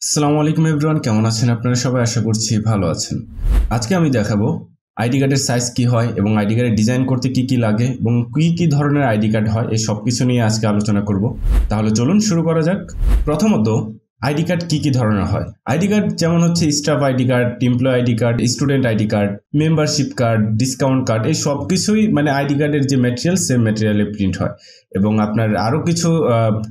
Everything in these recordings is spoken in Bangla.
আসসালামু আলাইকুম এভরিওয়ান, কেমন আছেন আপনারা সবাই? আশা করছি ভালো আছেন। আজকে আমি দেখাবো আইডি কার্ডের সাইজ কি হয় এবং আইডি কার্ডের ডিজাইন করতে কি কি লাগে এবং কি কি ধরনের আইডি কার্ড হয়, এই সব কিছু নিয়ে আজকে আলোচনা করব। তাহলে চলুন শুরু করা যাক। প্রথমত, আইডি কার্ড কি কি ধরনের হয়। আইডি কার্ড যেমন হচ্ছে staff ID card, employee ID card, student ID card, membership card, discount card, এই সব কিছুই মানে আইডি কার্ডের যে ম্যাটেরিয়াল সেম ম্যাটেরিয়ালে প্রিন্ট হয়। এবং আপনার আরও কিছু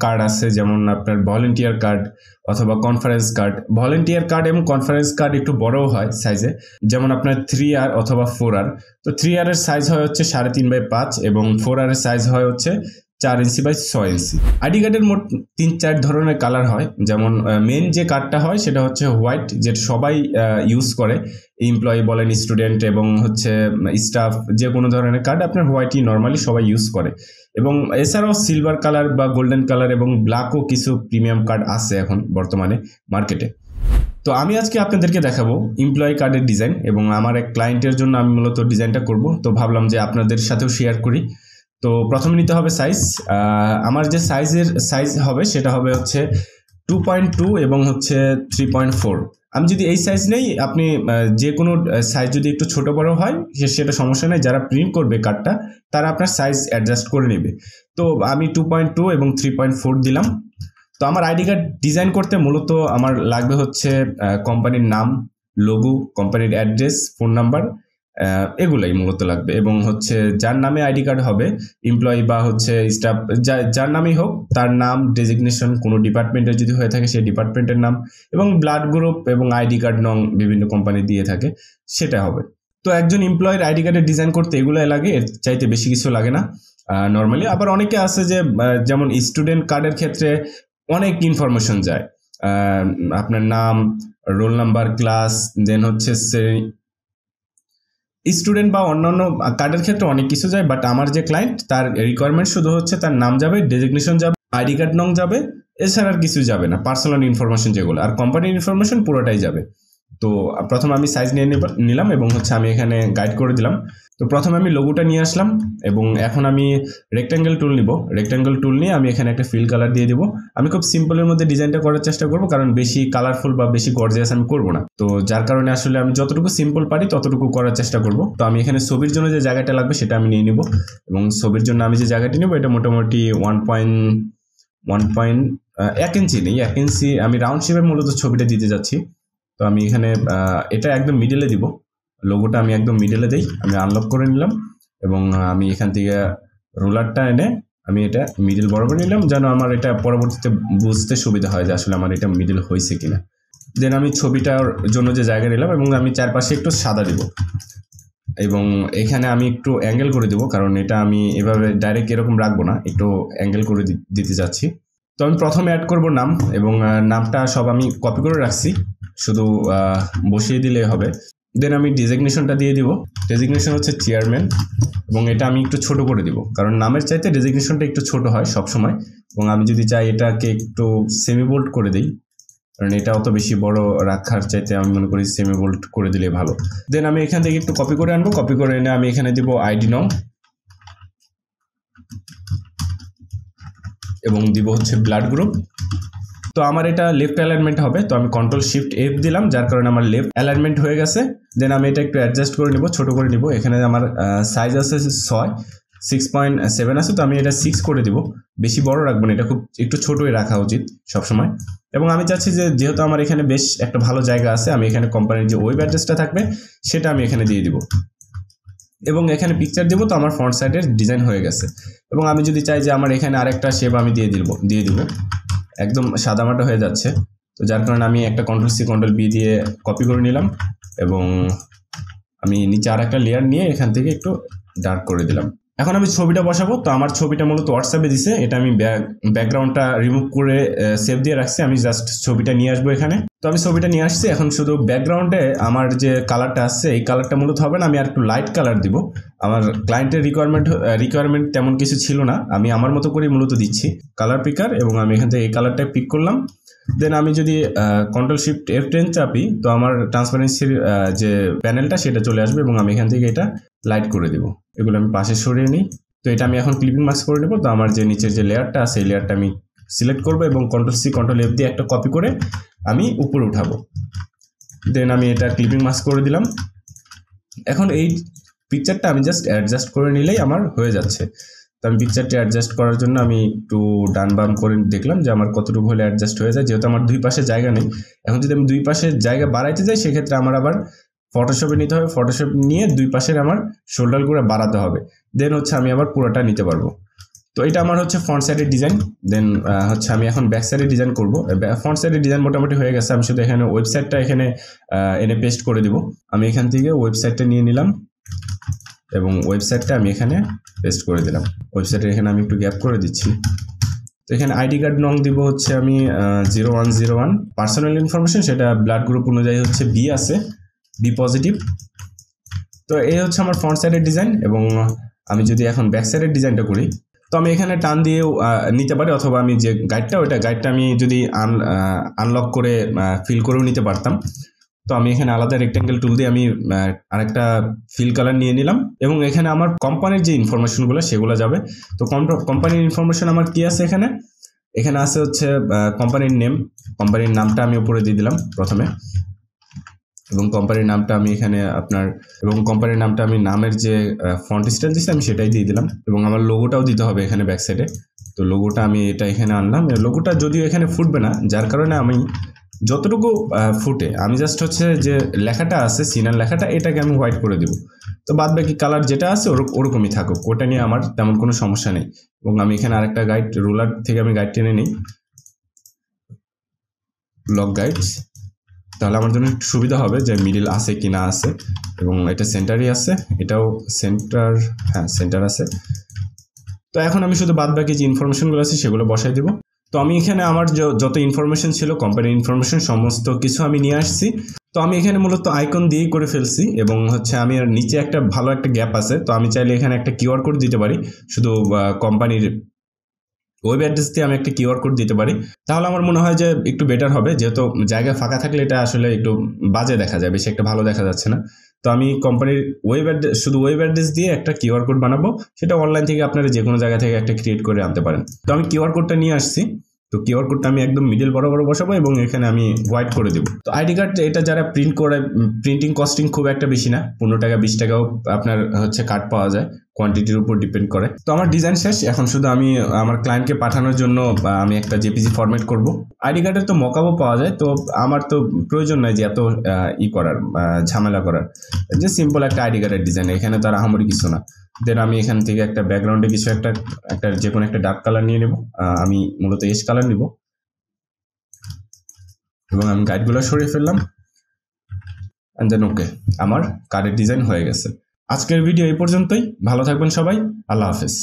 কার্ড আছে, যেমন আপনার ভলেন্টিয়ার কার্ড অথবা কনফারেন্স কার্ড। ভলেন্টিয়ার কার্ড এবং কনফারেন্স কার্ড একটু বড়ও হয় সাইজে, যেমন আপনার 3R অথবা 4R। তো 3R এর সাইজ হয় হচ্ছে 3.5x5 এবং 4R এর সাইজ হয় হচ্ছে 4 ইঞ্চি বাই 6 ইঞ্চি। আইডি কার্ডের মোট 3-4 ধরনের কালার হয়। যেমন মেন যে কার্ডটা হয় সেটা হচ্ছে হোয়াইট, যেটা সবাই ইউজ করে, এমপ্লয়ি বলেন, স্টুডেন্ট এবং হচ্ছে স্টাফ, যে কোনো ধরনের কার্ড আপনার হোয়াইটই নর্মালি সবাই ইউজ করে। এবং এছাড়াও সিলভার কালার বা গোল্ডেন কালার এবং ব্ল্যাকও কিছু প্রিমিয়াম কার্ড আছে এখন বর্তমানে মার্কেটে। তো আমি আজকে আপনাদেরকে দেখাবো এমপ্লয়ি কার্ডের ডিজাইন, এবং আমার এক ক্লায়েন্টের জন্য আমি মূলত ডিজাইনটা করব। তো ভাবলাম যে আপনাদের সাথেও শেয়ার করি। তো প্রথমে নিতে হবে সাইজ। আমার যে সাইজ হবে সেটা হবে হচ্ছে 2.2 এবং হচ্ছে 3.4। আমি যদি এই সাইজ নেই, আপনি যে কোনো সাইজ যদি একটু ছোট বড় হয় সেটা সমস্যা নেই। যারা প্রিন্ট করবে কার্ডটা তারা আপনার সাইজ অ্যাডজাস্ট করে নেবে। তো আমি 2.2 এবং 3.4 দিলাম। তো আমার আইডি কার্ড ডিজাইন করতে মূলত আমার লাগবে হচ্ছে কোম্পানির নাম, লোগো, কোম্পানির অ্যাড্রেস, ফোন নাম্বার, এগুলাই মূলত লাগবে। এবং হচ্ছে যার নামে আইডি কার্ড হবে, এমপ্লয়ি বা হচ্ছে স্টাফ, যার নামেই হোক, তার নাম, ডেজিগনেশন, কোনো ডিপার্টমেন্টের যদি হয়ে থাকে সেই ডিপার্টমেন্টের নাম, এবং ব্লাড গ্রুপ এবং আইডি কার্ড নং বিভিন্ন কোম্পানি দিয়ে থাকে, সেটা হবে। তো একজন এমপ্লয়ের আইডি কার্ডের ডিজাইন করতে এগুলাই লাগে, এর চাইতে বেশি কিছু লাগে না নর্মালি। আবার অনেকে আছে যে যেমন স্টুডেন্ট কার্ডের ক্ষেত্রে অনেক ইনফরমেশন যায়, আপনার নাম, রোল নাম্বার, ক্লাস, দেন হচ্ছে স্টুডেন্ট বা অন্যান্য কার্ডের ক্ষেত্রে অনেক কিছু যায়। বাট আমার যে ক্লায়েন্ট, তার রিকোয়ারমেন্ট শুধু হচ্ছে তার নাম যাবে, ডেজিগনেশন যাবে, আইডি কার্ড নং যাবে, এছাড়া আর কিছু যাবে না, পার্সোনাল ইনফরমেশন যেগুলো, আর কোম্পানির ইনফরমেশন পুরোটাই যাবে। তো প্রথমে আমি সাইজ নিয়ে নিলাম এবং হচ্ছে আমি এখানে গাইড করে দিলাম। তো প্রথমে আমি লোগোটা নিয়ে আসলাম এবং এখন আমি রেক্ট্যাঙ্গেল টুল নিব। রেক্ট্যাঙ্গেল টুল নিয়ে আমি এখানে একটা ফিল কালার দিয়ে দিব। আমি খুব সিম্পলের মধ্যে ডিজাইনটা করার চেষ্টা করব, কারণ বেশি কালারফুল বা বেশি গর্জিয়াস আমি করব না। তো যার কারণে আসলে আমি যতটুকু সিম্পল পারি ততটুকু করার চেষ্টা করব। তো আমি এখানে ছবির জন্য যে জায়গাটা লাগবে সেটা আমি নিয়ে নিব, এবং ছবির জন্য আমি যে জায়গাটি নেব এটা মোটামুটি 1 ইঞ্চি নেই, 1 ইঞ্চি আমি রাউন্ড শেপের মূলত ছবিটা দিতে যাচ্ছি। তো আমি এখানে এটা একদম মিডলে দিব, লোগোটা আমি একদম মিডলে দেই। আমি আনলক করে নিলাম এবং আমি এখান থেকে রোলারটা এনে আমি এটা মিডল বরাবর নিলাম, যেন আমার এটা পরবর্তীতে বুঝতে সুবিধা হয় যে আসলে আমার এটা মিডল হয়েছে কিনা। দেন আমি ছবিটার জন্য যে জায়গা নিলাম এবং আমি চারপাশে একটু সাদা দিব, এবং এখানে আমি একটু অ্যাঙ্গেল করে দিব, কারণ এটা আমি এভাবে ডাইরেক্ট এরকম রাখবো না, একটু অ্যাঙ্গেল করে দিতে যাচ্ছি। তো আমি প্রথমে অ্যাড করব নাম, এবং নামটা সব আমি কপি করে রাখছি, শুধু বসিয়ে দিলে হবে। দেন আমি ডেজিগনেশনটা দিয়ে দিব। ডেজিগনেশন হচ্ছে চেয়ারম্যান, এবং এটা আমি একটু ছোট করে দিব, কারণ নামের চাইতে ডেজিগনেশনটা একটু ছোট হয় সবসময়। এবং আমি যদি চাই এটাকে একটু সেমি বোল্ড করে দিই, কারণ এটা অত বেশি বড় রাখার চাইতে আমি মনে করি সেমি বোল্ড করে দিলে ভালো। দেন আমি এখান থেকে একটু কপি করে আনবো, কপি করে এনে আমি এখানে দিব আইডি নং, এবং দিব হচ্ছে ব্লাড গ্রুপ। তো আমার এটা লেফট অ্যালাইনমেন্ট হবে, তো আমি Ctrl+Shift+F দিলাম, যার কারণে আমার লেফট অ্যালাইনমেন্ট হয়ে গেছে। দেন আমি এটা একটু অ্যাডজাস্ট করে নিব, ছোট করে নিব। এখানে আমার সাইজ আছে 6.7 আছে, তো আমি এটা 6 করে দিব। বেশি বড় রাখবো না, এটা খুব একটু ছোটই রাখা উচিত সবসময়। এবং আমি চাচ্ছি যে যেহেতু আমার এখানে বেশ একটা ভালো জায়গা আছে, আমি এখানে কোম্পানির যে ওয়েব অ্যাড্রেসটা থাকবে সেটা আমি এখানে দিয়ে দিব, এবং এখানে পিকচার দিব। তো আমার ফ্রন্ট সাইডের ডিজাইন হয়ে গেছে। এবং আমি যদি চাই যে আমার এখানে আরেকটা শেপ আমি দিয়ে দিব, একদম সাদামাটা হয়ে যাচ্ছে। তো যার কারণে আমি একটা Ctrl+C Ctrl+V দিয়ে কপি করে নিলাম, এবং আমি নিচে আর একটা লেয়ার নিয়ে এখান থেকে একটু ডার্ক করে দিলাম। এখন আমি ছবিটা বসাবো। তো আমার ছবিটা মূলত হোয়াটসঅ্যাপে দিছে, এটা আমি ব্যাকগ্রাউন্ডটা রিমুভ করে সেভ দিয়ে রাখছি। আমি জাস্ট ছবিটা নিয়ে আসবো এখানে। তো আমি ছবিটা নিয়ে আসছি। এখন শুধু ব্যাকগ্রাউন্ডে আমার যে কালারটা আসছে এই কালারটা মূলত হবে না, আমি আর একটু লাইট কালার দিব। আমার ক্লায়েন্টের রিকোয়ারমেন্ট তেমন কিছু ছিল না, আমি আমার মতো করে মূলত দিচ্ছি কালার পিকার, এবং আমি এখান থেকে এই কালারটা পিক করলাম। দেন আমি যদি Ctrl+Shift+F10 চাপি, তো আমার ট্রান্সপারেন্সির যে প্যানেলটা সেটা চলে আসবে, এবং আমি এখান থেকে এটা লাইট করে দিব। এগুলো আমি পাশে সরিয়ে নিই। তো এটা আমি এখন ক্লিপিং মাস্ক করে নেব। তো আমার যে নিচের যে লেয়ারটা আছে এই লেয়ারটা আমি সিলেক্ট করব এবং Ctrl+C Ctrl+F দিয়ে একটা কপি করে আমি উপরে উঠাবো। দেন আমি এটা ক্লিপিং মাস্ক করে দিলাম। এখন এই পিকচারটা আমি জাস্ট অ্যাডজাস্ট করে নিলেই আমার হয়ে যাচ্ছে। তো আমি পিকচারটি অ্যাডজাস্ট করার জন্য আমি একটু ডান বাম করে দেখলাম যে আমার কতটুকু হলে অ্যাডজাস্ট হয়ে যায়, যেহেতু আমার দুই পাশে জায়গা নেই। এখন যদি আমি দুই পাশে জায়গা বাড়াইতে যাই সেক্ষেত্রে আমার আবার ফটোশপে নিতে হবে, ফটোশপ নিয়ে দুই পাশের আমার শোল্ডারগুলো বাড়াতে হবে, দেন হচ্ছে আমি আবার পুরোটা নিতে পারবো। তো এটা আমার হচ্ছে ফ্রন্ট সাইডের ডিজাইন। দেন হচ্ছে আমি এখন ব্যাক সাইডের ডিজাইন করব। ফ্রন্ট সাইডের ডিজাইন মোটামুটি হয়ে গেছে, আমি শুধু এখানে ওয়েবসাইটটা এখানে এনে পেস্ট করে দিব। আমি এখান থেকে ওয়েবসাইটটা নিয়ে নিলাম এবং ওয়েবসাইটটা আমি এখানে পেস্ট করে দিলাম। ওয়েবসাইটের এখানে আমি একটু গ্যাপ করে দিচ্ছি। তো এখানে আইডি কার্ড নং দিব হচ্ছে আমি 0101। পার্সোনাল ইনফরমেশন সেটা ব্লাড গ্রুপ অনুযায়ী হচ্ছে বি আছে, বি পজিটিভ। তো এই হচ্ছে আমার ফ্রন্ট সাইডের ডিজাইন। এবং আমি যদি এখন ব্যাক সাইডের ডিজাইনটা করি তো আমি এখানে টান দিয়েও নিতে পারি, অথবা আমি যে গাইডটা আমি যদি আনলক করে ফিল করেও নিতে পারতাম। তো আমি এখানে আলাদা রেক্ট্যাঙ্গেল টুল দিয়ে আমি আরেকটা ফিল কালার নিয়ে নিলাম এবং এখানে আমার কোম্পানির যে ইনফরমেশনগুলো সেগুলো যাবে। তো কোম্পানির ইনফরমেশন আমার কি আছে এখানে আছে হচ্ছে কোম্পানির নেম। কোম্পানির নামটা আমি উপরে দিয়ে দিলাম প্রথমে, এবং কোম্পানির নামটা আমি এখানে কোম্পানির নামটা আমি নামের যে ফন্ট স্টাইল দিচ্ছি আমি সেটাই দিয়ে দিলাম। এবং আমার লোগোটাও দিতে হবে এখানে ব্যাক সাইডে। তো লোগোটা আমি এটা এখানে আনলাম। লোগোটা যদিও এখানে ফুটবে না, যার কারণে আমি যতটুকু ফুটে আমি জাস্ট হচ্ছে যে লেখাটা আছে সিনার লেখাটা এটাকে আমি হোয়াইট করে দেব। তো বাদ বাকি কালার যেটা আছে ওরকমই থাকুক, ওটা নিয়ে আমার তেমন কোনো সমস্যা নেই। এবং আমি এখানে আরেকটা গাইড রুলার থেকে আমি গাইড টেনে নিই, লক গাইডস, তাহলে আমার জন্য একটু সুবিধা হবে যে মিডিল আছে কি না আছে। এবং এটা সেন্টারই আছে, এটাও সেন্টার, হ্যাঁ সেন্টার আছে। তো এখন আমি শুধু বাদ বাকি যে ইনফরমেশনগুলো আছে সেগুলো বসাই দেবো। তো আমি এখানে আমার যত ইনফরমেশন ছিল কোম্পানির ইনফরমেশন সমস্ত কিছু আমি নিয়ে আসছি। তো আমি এখানে মূলত আইকন দিয়েই করে ফেলছি এবং হচ্ছে আমি আর নিচে একটা ভালো একটা গ্যাপ আছে। তো আমি চাইলে এখানে একটা কিউআর কোড দিতে পারি, শুধু কোম্পানির ওয়েব অ্যাড্রেস দিয়ে আমি একটা কিউআর কোড দিতে পারি। তাহলে আমার মনে হয় যে একটু বেটার হবে, যেহেতু জায়গা ফাঁকা থাকলে এটা আসলে একটু বাজে দেখা যায়, বেশি একটা ভালো দেখা যাচ্ছে না। তো আমি কোম্পানির শুধু ওয়েব অ্যাড্রেস দিয়ে একটা কিউআর কোড বানাবো, সেটা অনলাইন থেকে আপনারা যে কোনো জায়গা থেকে একটা ক্রিয়েট করে আনতে পারেন। তো আমি কিউআর কোডটা নিয়ে আসছি। তো কিউআর কোডটা আমি একদম মিডল বরাবর বসাবো এবং এখানে আমি হোয়াইট করে দেবো। তো আইডি কার্ড এটা যারা প্রিন্ট করে, প্রিন্টিং কস্টিং খুব একটা বেশি না, 15 টাকা 20 টাকাও আপনার হচ্ছে কার্ড পাওয়া যায়, কোয়ান্টিটির উপর ডিপেন্ড করে। তো আমার ডিজাইন শেষ, এখন শুধু আমি আমার ক্লায়েন্টকে পাঠানোর জন্য আমি একটা জেপিজি ফরম্যাট করব। আইডি কার্ডের তো মকআপও পাওয়া যায়, তো আমার তো প্রয়োজন নয় যে এত ঝামেলা করার, যে সিম্পল একটা আইডি কার্ডের ডিজাইন, এখানে তো আর আহামরি কিছু না। দেন আমি এখান থেকে একটা ব্যাকগ্রাউন্ডে কিছু একটা যে কোনো একটা ডার্ক কালার নিয়ে নেব। আমি মূলত এস কালার নিব এবং আমি গাইডগুলো সরিয়ে ফেললাম। এন্ড দেন ওকে, আমার কার্ডের ডিজাইন হয়ে গেছে। আজকের ভিডিও এই পর্যন্তই। ভালো থাকবেন সবাই, আল্লাহ হাফেজ।